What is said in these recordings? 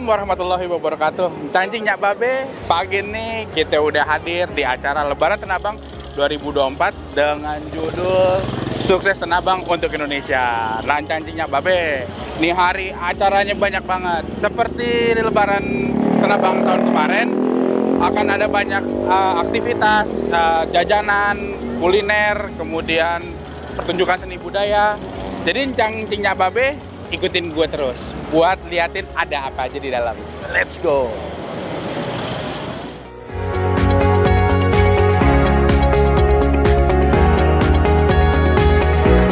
warahmatullahi wabarakatuh. Cancing Nyak Babe, pagi ini kita udah hadir di acara Lebaran Tanah Abang 2024 dengan judul Sukses Tanah Abang untuk Indonesia. Nah, Cancing Nyak Babe, nih hari acaranya banyak banget. Seperti di Lebaran Tanah Abang tahun kemarin, akan ada banyak aktivitas, jajanan, kuliner, kemudian pertunjukan seni budaya. Jadi Cancing Nyak Babe, ikutin gue terus buat liatin ada apa aja di dalam. Let's go.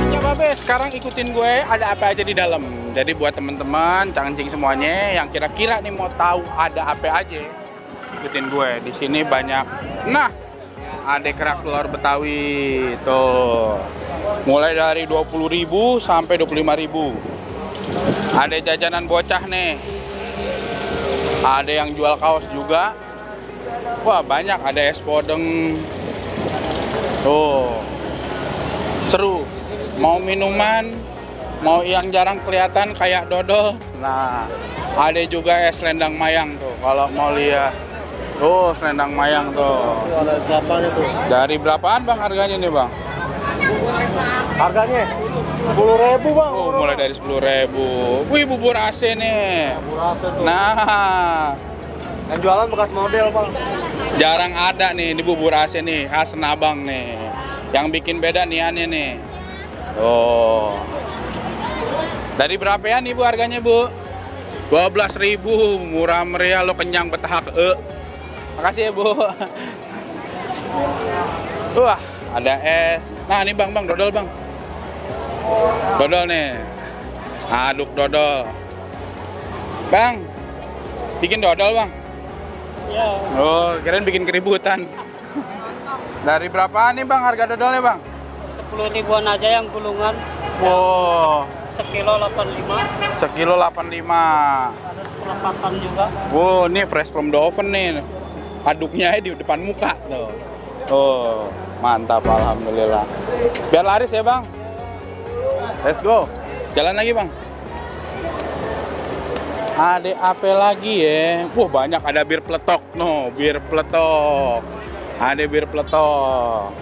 Ya Babe, sekarang ikutin gue ada apa aja di dalam. Jadi buat teman-teman Cancing semuanya yang kira-kira nih mau tahu ada apa aja, ikutin gue. Di sini banyak. Nah, ada kerak telur Betawi tuh. Mulai dari 20.000 sampai 25.000. Ada jajanan bocah nih. Ada yang jual kaos juga. Wah, banyak. Ada es podeng. Tuh. Seru. Mau minuman, mau yang jarang kelihatan kayak dodol. Nah, ada juga es selendang mayang tuh. Kalau mau lihat. Tuh, selendang mayang tuh. Ada berapanya tuh? Dari berapaan Bang harganya nih Bang? Harganya 10.000 Bang. Oh, mulai dari 10.000. Wih, bubur AC nih. Bubur AC tuh. Nah, Yang jualan bekas model Bang. jarang ada nih, ini bubur AC nih, khas Tanah Abang nih. Yang bikin beda niannya nih. Oh. Dari berapaan nih Bu harganya Bu? 12.000, murah meriah, lo kenyang betahak. Makasih ya Bu. Wah, ada es. Nah, ini Bang, dodol Bang. Dodol nih. Aduk dodol. Bang, bikin dodol Bang? Ya, Oh, kirain bikin keributan. Dari berapaan nih Bang harga dodolnya Bang? 10.000-an aja yang gulungan. Wow, Sekilo 85. sekilo 85. Ada setengah pakan juga. Wow, ini fresh from the oven nih. Aduknya di depan muka tuh. Oh, mantap, alhamdulillah. Biar laris ya Bang. Let's go. Jalan lagi Bang. Ada apa lagi ya? Wah, banyak. Ada bir peletok. No, bir peletok. Ada bir peletok.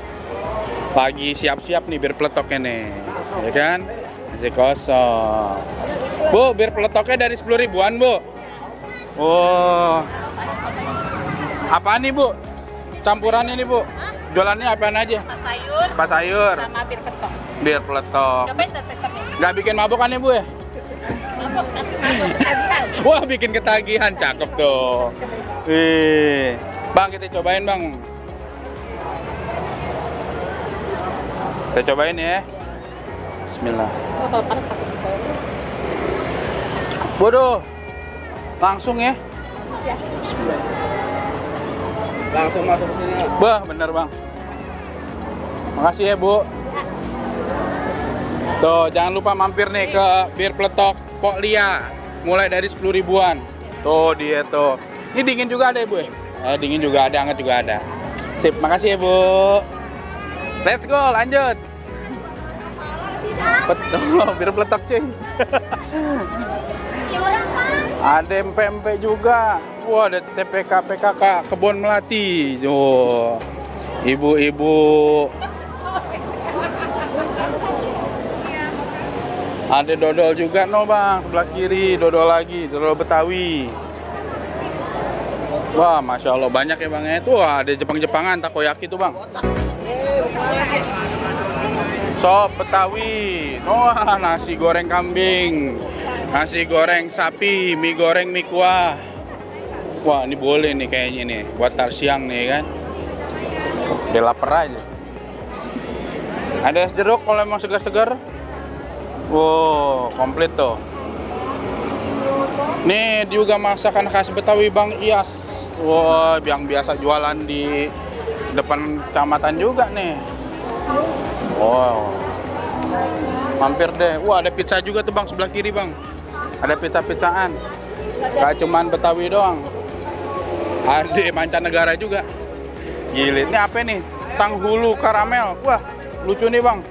Lagi siap-siap nih bir peletoknya nih. Ya kan? Masih kosong. Bu, bir peletoknya dari 10.000-an Bu. Oh. Apaan nih Bu? Campurannya nih Bu? Jualannya apaan aja? sayur Pas sayur. sama bir petok. Bir peletok. Cobain tetepnya. Nggak bikin mabuk kan ya Bu ya? Mabok nanti mabok ketagihan. Wah, bikin ketagihan, cakep tuh. Wih. Bang, kita cobain Bang. Kita cobain ya. Bismillah. Oh, kalau panas takut dibawa. Bodoh. Langsung ya. Ya. Bismillah. Langsung masuk ke sini. Wah, bener Bang. Makasih ya Bu. Tuh, jangan lupa mampir nih ke Bir Peletok Pok Lia. Mulai dari 10.000-an. Tuh dia tuh. Ini dingin juga ada ya Bu ya? Dingin juga ada, hangat juga ada. Sip, makasih ya Bu. Let's go, lanjut. Betul, Bir Peletok cing. Ada empe-empe juga. Wah, ada TPK PKK Kebon Melati. Oh, ibu-ibu. Ada dodol juga no Bang, sebelah kiri dodol lagi, dodol Betawi. Wah, Masya Allah banyak ya Bang ya. Tuh ada Jepang-Jepangan, takoyaki tuh Bang. Sop Betawi. Wah, nasi goreng kambing, nasi goreng sapi, mie goreng mie kuah. Wah, ini boleh nih kayaknya nih buat tar siang nih kan. Udah lapar aja. Ada es jeruk kalau emang segar-segar. Wow, komplit tuh. Nih juga masakan khas Betawi Bang Iyas. Wah, yang biasa jualan di depan kecamatan juga nih. Wow. Mampir deh. Wah, ada pizza juga tuh Bang sebelah kiri Bang. Ada pizza-pizzaan. Gak cuman Betawi doang. Ada mancanegara juga. Gila, ini apa nih? Tanghulu karamel. Wah, lucu nih Bang.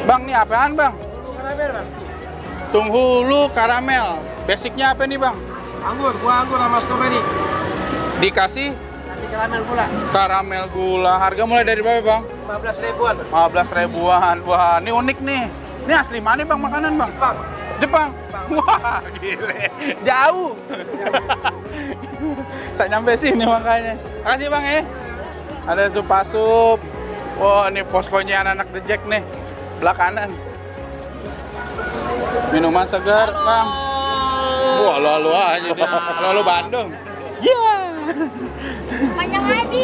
Bang, ini apaan Bang? Tunghulu karamel. Basicnya apa nih bang? Anggur, buah anggur sama stroberi. Dikasih Kasih karamel gula. karamel gula. Harga mulai dari berapa bang? 15 ribuan. 15 ribuan. Wah, ini unik nih. Ini asli mana bang makanan bang? Bang, Jepang. Wah, gile. Jauh. Saya nyampe sini makanya. Makasih bang ya. Ada sup. Wah, ini poskonya anak-anak The Jack nih. Belah kanan. Minuman segar, bang. Wah, lu aja dia. Lu Bandung. Yeah. Panjang aja.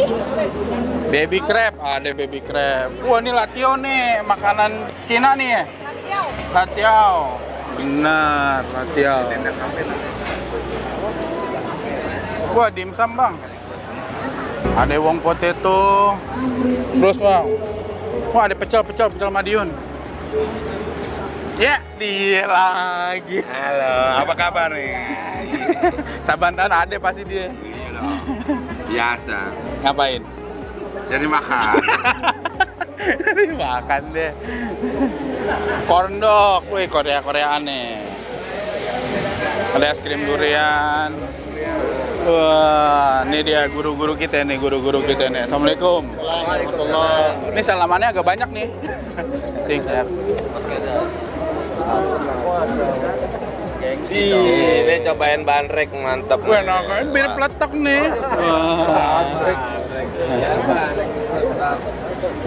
Baby crab, ada baby crab. Wah, ini latio nih, makanan Cina nih ya. Latiao. Benar, latiao. Wah, dimsum bang. Ada wong potato. Terus bang. Wah, ada pecel Madiun. Ya, dia lagi. Halo, apa kabar nih? Sabantan ada pasti dia. Iya dong. Biasa. Ngapain? Jadi makan. Makan deh. Corn dog, wih Korea-Koreaan nih. Ada es krim durian. Wah, ini dia guru-guru kita nih. Assalamualaikum. Waalaikumsalam. Ini salamannya agak banyak nih. Ini cobain bandrek mantap. Wah, nah, bir peletok nih.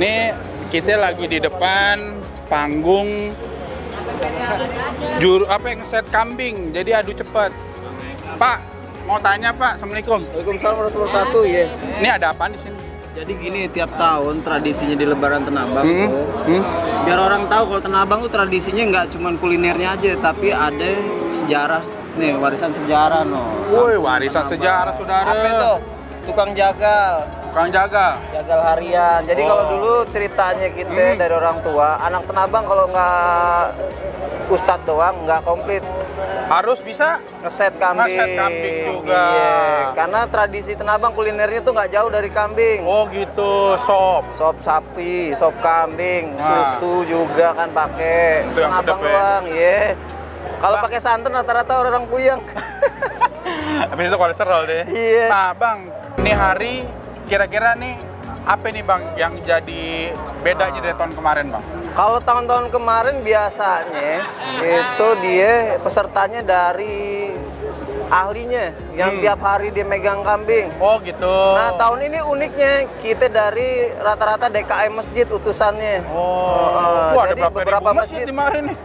Nih kita lagi di depan panggung ngeset kambing. Jadi adu cepat. Pak, mau tanya Pak. Assalamualaikum. Waalaikumsalam warahmatullahi wabarakatuh. Ya. Ini ada apa di sini? Jadi gini, tiap tahun tradisinya di Lebaran Tenabang tuh, biar orang tahu kalau Tenabang tuh tradisinya nggak cuma kulinernya aja, tapi ada sejarah nih, warisan sejarah Woi, warisan sejarah saudara. Apa itu? Tukang jagal. Tukang jagal. Jagal harian. Jadi kalau dulu ceritanya kita dari orang tua, anak Tenabang kalau nggak ustadz doang nggak komplit. Harus bisa Ngeset kambing. Ngeset kambing juga. Iya, karena tradisi Tenabang kulinernya tuh nggak jauh dari kambing. Oh gitu, sop. Sop sapi, sop kambing, Nah. susu juga kan pakai. Itu yang Tenabang sedap ya. doang, iya. Kalau pakai santan rata-rata orang puyeng. Habis itu kolesterol deh. Iya. Nah bang, ini hari kira-kira nih apa nih bang yang jadi bedanya dari tahun kemarin bang? Kalau tahun-tahun kemarin biasanya itu dia pesertanya dari ahlinya yang tiap hari dia megang kambing. Oh gitu. Nah tahun ini uniknya kita dari rata-rata DKM masjid utusannya. Oh, wah, ada jadi berapa beberapa ribu masjid. kemarin nih?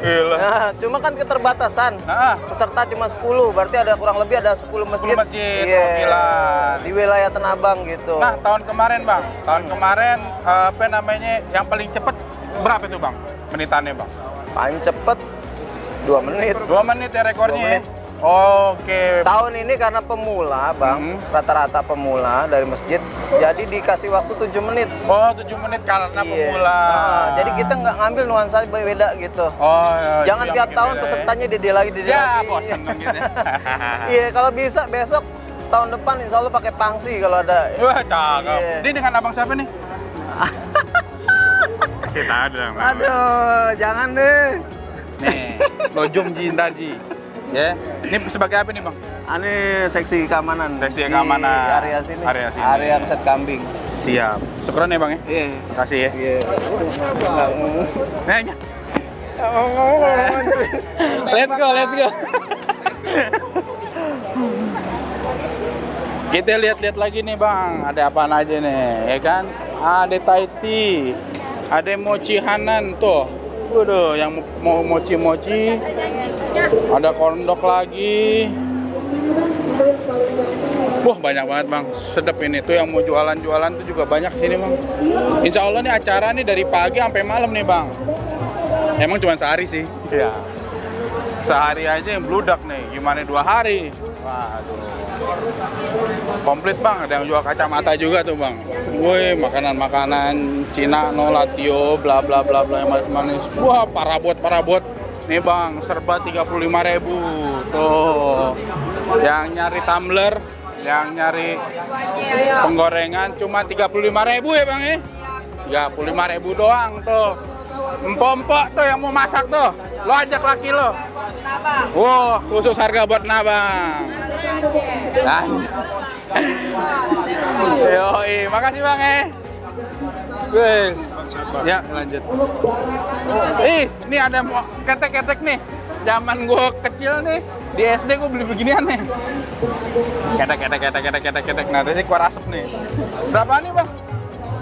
Gila. Nah, cuma kan keterbatasan. Nah, Peserta cuma 10, berarti ada kurang lebih ada 10 masjid. 10 masjid, Iya, gila. di wilayah Tenabang gitu. nah tahun kemarin bang, apa namanya yang paling cepet berapa itu bang menitannya bang? Paling cepet 2 menit. 2 menit ya rekornya. 2 menit. Ya? Oke. Tahun ini karena pemula bang, rata-rata pemula dari masjid, jadi dikasih waktu 7 menit. Oh 7 menit karena Iya. pemula. Nah, jadi kita nggak ngambil nuansa beda gitu. Oh, ya, Jangan itu yang tiap bikin tahun beda ya. pesertanya dia lagi, dia Ya, lagi. bosan dong gitu. Iya, kalau bisa besok tahun depan insya Allah pakai pangsi kalau ada. Wah, cakep. Iya. Ini dengan abang siapa nih? Kasih tahu dong. Aduh, jangan deh. Nih, Lojong Jintaji. Ya, ini sebagai apa nih bang? Ini seksi keamanan. Seksi di keamanan. Area sini. Area sini. Area ngeset kambing. Siap. Syukron ya bang ya. Iya. Makasih ya. Iya. Nanya. Let's go. Kita lihat-lihat lagi nih bang, ada apaan aja nih, ya kan? Ada Thai tea, ada mochi Hanan tuh. Waduh, yang mau mochi-mochi. Ada corn dog lagi. Wah banyak banget bang, sedap ini tuh yang mau jualan-jualan tuh juga banyak sini bang. Insya Allah nih acara nih dari pagi sampai malam nih bang. Emang cuma sehari sih. Iya. Sehari aja yang bludak nih, gimana 2 hari? Waduh. Komplit bang, ada yang jual kacamata juga tuh bang. Woi, makanan-makanan Cina, latio, bla bla bla bla yang manis-manis. Wah, parabot. Nih bang, serba 35.000 tuh. Yang nyari tumbler, yang nyari penggorengan cuma 35.000 ya bang ya. 35.000 doang tuh. Empok-empok tuh yang mau masak tuh, lo ajak laki lo. Wow, khusus harga buat Nabang. Yoi, makasih Bang Wes. Ya, lanjut. Ini ada ketek-ketek nih. Zaman gua kecil nih, di SD gua beli beginian nih. Ketek. Nah, ini keluar asap nih. Berapa nih, Bang?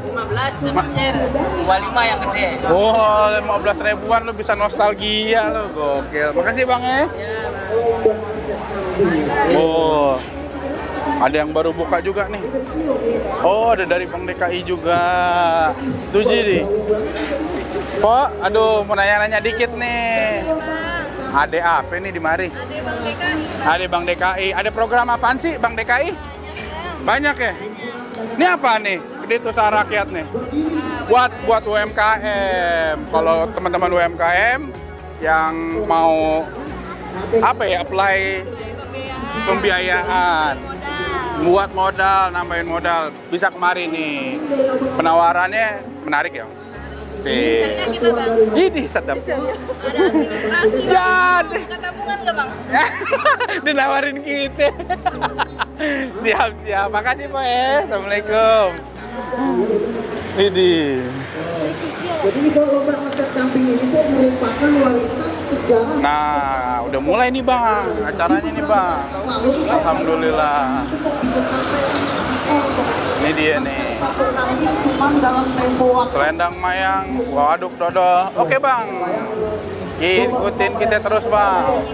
15 kecil, 25 yang gede. Oh, 15 ribuan lu bisa nostalgia lu, gokil. Makasih Bang Oh, ada yang baru buka juga nih. Oh, ada dari Bank DKI juga. Tuh jadi. Pak, aduh mau nanya-nanya dikit nih. Ada apa nih di mari? Ada Bank DKI. Ada program apaan sih Bank DKI? Banyak ya? Ini apa nih? Kredit usaha rakyat nih. Buat UMKM. Kalau teman-teman UMKM yang mau apply pembiayaan, buat modal, nambahin modal, bisa kemari nih. Penawarannya menarik ya. Ini sedap. Jadi tabungan nggak Bang? dinawarin kita. Siap. Makasih Pak Assalamualaikum. Ini. Jadi lomba masak kambing ini pun merupakan warisan sejarah. Nah, udah mulai nih Bang, acaranya nih Bang. Alhamdulillah. Ini dia nih. Satu kambing cuma dalam tempo waktu. Selendang mayang, waduk dodol. Oke Bang. Ikutin kita terus Bang.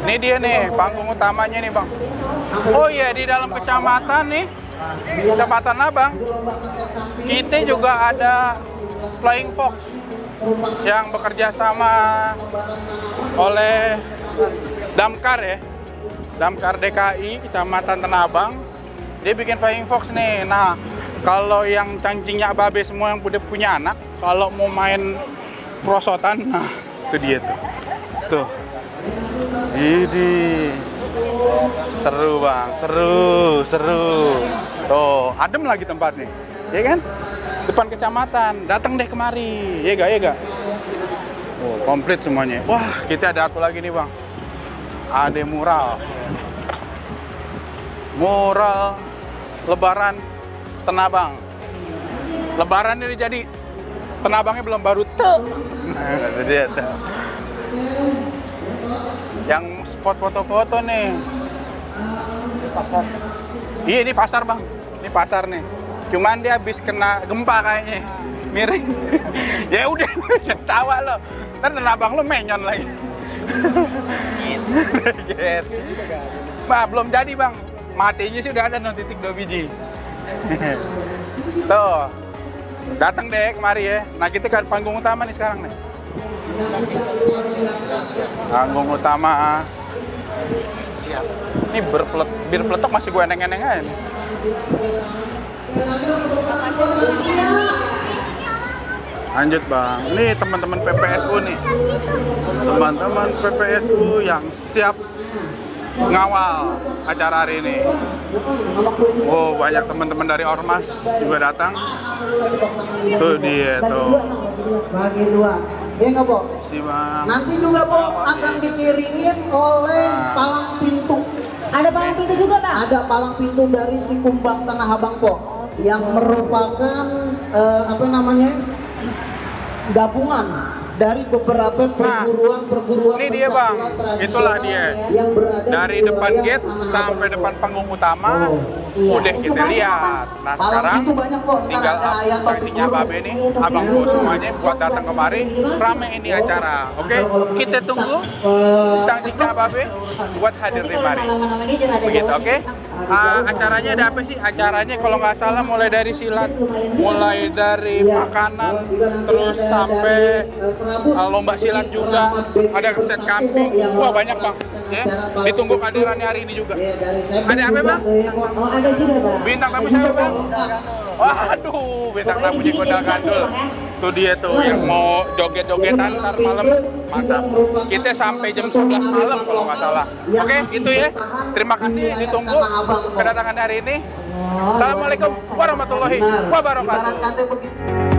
Ini dia nih, panggung utamanya nih Bang. Oh iya, di dalam kecamatan nih, Kecamatan Nabang, kita juga ada Flying Fox yang bekerja sama oleh Damkar ya, Damkar DKI Kecamatan Tenabang. Dia bikin Flying Fox nih. Nah, kalau yang cangcingnya babe semua yang udah punya anak, kalau mau main prosotan, nah itu dia tuh. Ini seru Bang, seru. Tuh, adem lagi tempatnya, ya kan? Depan kecamatan, datang deh kemari, ya gak? Oh, komplit semuanya. Wah, kita ada satu lagi nih Bang. Ada mural Lebaran Tenabang. Lebaran ini jadi Tenabangnya belum baru tuh. Nah, itu dia tuh. Yang spot foto-foto nih. Pasar. Iya, ini pasar Bang. Ini pasar nih. Cuman dia habis kena gempa kayaknya. Miring. Ya udah, tawa lo. Ntar Tenabang lo menyon lagi. Yes. Bah, belum jadi Bang. Matinya sih udah ada titik 2 biji. Tuh. Datang deh kemari ya. Nah, kita kan panggung utama nih sekarang nih. Panggung utama. Ini bir peletok masih gue eneng-eneng aja nih. Lanjut Bang. Ini teman-teman PPSU nih. Teman-teman PPSU yang siap ngawal acara hari ini. Oh, banyak teman-teman dari Ormas juga datang. Tuh dia tuh. Bagi dua. Ya nggak, Bo? Si Bang. Nanti juga, Bo, akan diiringin oleh palang pintu. Ada palang pintu juga, Bang? Ada palang pintu dari si Kumbang Tanah Abang, Po, yang merupakan gabungan dari beberapa perguruan ini dia Bang, itulah dia yang berada dari depan gate sampai depan panggung utama. Udah kita lihat. Nah sekarang tinggal tangsinya babe nih, abang bos semuanya buat datang kemari, rame ini acara. Oke, kita tunggu tangsinya babe buat hadir di mari. Begitu, oke? Acaranya ada apa sih? Acaranya kalau nggak salah mulai dari silat, mulai dari makanan, terus sampai lomba silat juga, ada set kambing. Wah banyak Bang. Ya, ditunggu kehadirannya hari ini juga. Ada apa Bang? Ada juga Bang. Bintang tamu siapa Bang? Waduh, bintang tamunya Gondal Gandul. Tuh dia tuh yang mau joget-jogetan ntar malam, mantap. Kita sampai jam 11 malam kalau nggak salah. Oke, itu ya. Terima kasih, ditunggu kedatangan hari ini. Assalamualaikum warahmatullahi wabarakatuh.